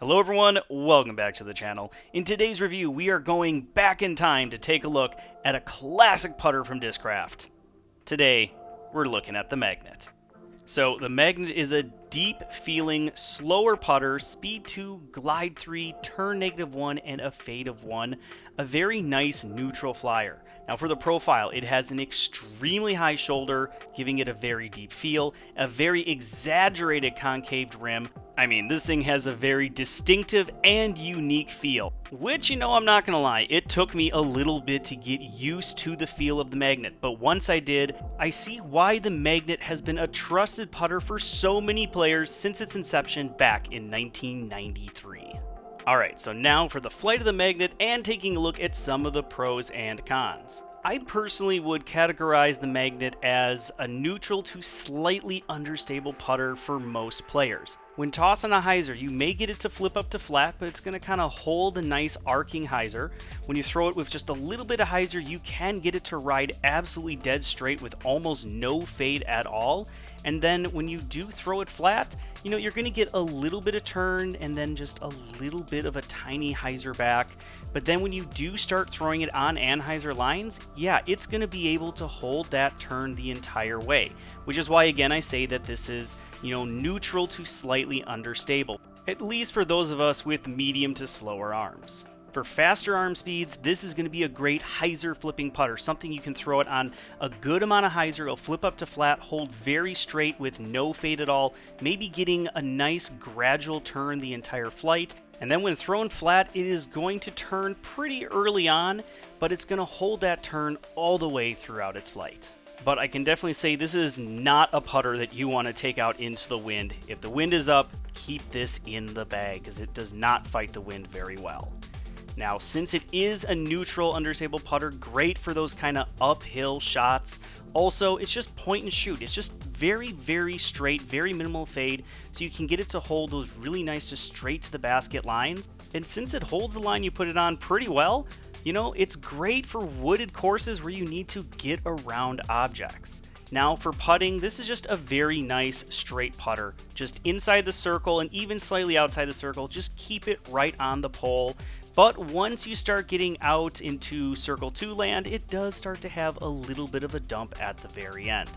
Hello everyone, welcome back to the channel. In today's review, we are going back in time to take a look at a classic putter from Discraft. Today, we're looking at the Magnet. So, the Magnet is a deep-feeling, slower putter, speed 2, glide 3, turn -1, and a fade of 1. A very nice neutral flyer. Now for the profile, it has an extremely high shoulder, giving it a very deep feel, a very exaggerated concaved rim. I mean, this thing has a very distinctive and unique feel, which, I'm not gonna lie, it took me a little bit to get used to the feel of the Magnet, but once I did, I see why the Magnet has been a trusted putter for so many players since its inception back in 1993. Alright, so now for the flight of the Magnet and taking a look at some of the pros and cons. I personally would categorize the Magnet as a neutral to slightly understable putter for most players. When tossing a Hyzer, you may get it to flip up to flat, but it's going to kind of hold a nice arcing Hyzer. When you throw it with just a little bit of Hyzer, you can get it to ride absolutely dead straight with almost no fade at all. And then when you do throw it flat, you're going to get a little bit of turn and then just a little bit of a tiny Hyzer back. But then when you do start throwing it on anhyzer lines, yeah, it's going to be able to hold that turn the entire way. Which is why, again, I say that this is, neutral to slightly understable. At least for those of us with medium to slower arms. For faster arm speeds, this is going to be a great Hyzer flipping putter, something you can throw it on a good amount of Hyzer, it'll flip up to flat, hold very straight with no fade at all, maybe getting a nice gradual turn the entire flight, and then when thrown flat, it is going to turn pretty early on, but it's going to hold that turn all the way throughout its flight. But I can definitely say this is not a putter that you want to take out into the wind. If the wind is up, keep this in the bag, because it does not fight the wind very well. Now, since it is a neutral, understable putter, great for those kind of uphill shots. Also, it's just point and shoot. It's just very, very straight, very minimal fade, so you can get it to hold those really nice, just straight to the basket lines. And since it holds the line you put it on pretty well, it's great for wooded courses where you need to get around objects. Now for putting, this is just a very nice straight putter. Just inside the circle and even slightly outside the circle, just keep it right on the pole. But once you start getting out into Circle 2 land, it does start to have a little bit of a dump at the very end.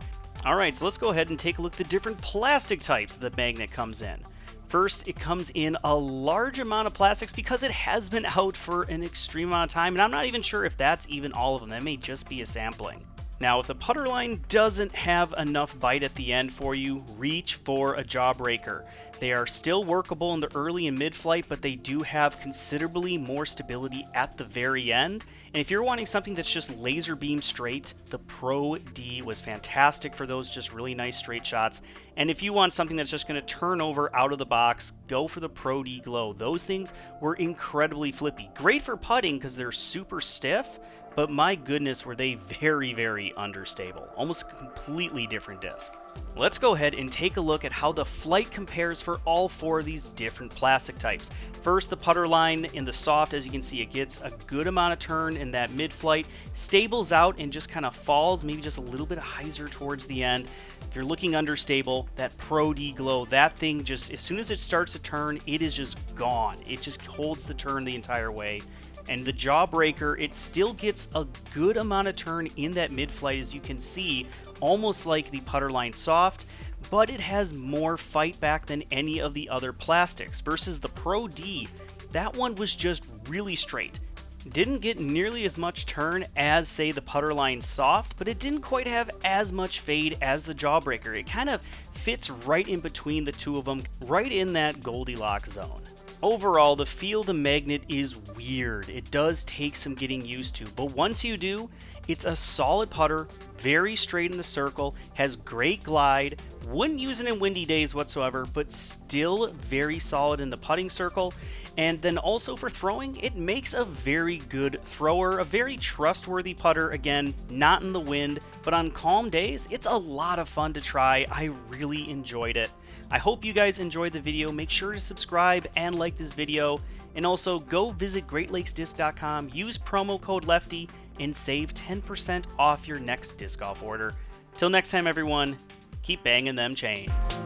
Alright, so let's go ahead and take a look at the different plastic types the Magnet comes in. First, it comes in a large amount of plastics because it has been out for an extreme amount of time, and I'm not even sure if that's even all of them. That may just be a sampling. Now, if the putter line doesn't have enough bite at the end for you, reach for a jawbreaker. They are still workable in the early and mid-flight, but they do have considerably more stability at the very end. And if you're wanting something that's just laser beam straight, the Pro D was fantastic for those just really nice straight shots. And if you want something that's just going to turn over out of the box, go for the Pro D Glow. Those things were incredibly flippy. Great for putting because they're super stiff, but my goodness, were they very, very understable. Almost a completely different disc. Let's go ahead and take a look at how the flight compares for all four of these different plastic types. First, the putter line in the soft, as you can see, it gets a good amount of turn in that mid-flight, stables out and just kind of falls, maybe just a little bit of Hyzer towards the end. If you're looking understable, that Pro D Glow, that thing just, as soon as it starts to turn, it is just gone. It just holds the turn the entire way. And the jawbreaker, it still gets a good amount of turn in that mid-flight, as you can see, almost like the putter line soft, but it has more fight back than any of the other plastics. Versus the Pro D, that one was just really straight. Didn't get nearly as much turn as, say, the putter line soft, but it didn't quite have as much fade as the jawbreaker. It kind of fits right in between the two of them, right in that Goldilocks zone. Overall, the feel of the Magnet is weird. It does take some getting used to, but once you do, it's a solid putter, very straight in the circle, has great glide, wouldn't use it in windy days whatsoever, but still very solid in the putting circle. And then also for throwing, it makes a very good thrower, a very trustworthy putter. Again, not in the wind, but on calm days, it's a lot of fun to try. I really enjoyed it. I hope you guys enjoyed the video. Make sure to subscribe and like this video. And also go visit GreatLakesDisc.com, use promo code Lefty, and save 10% off your next disc golf order. Till next time, everyone, keep banging them chains.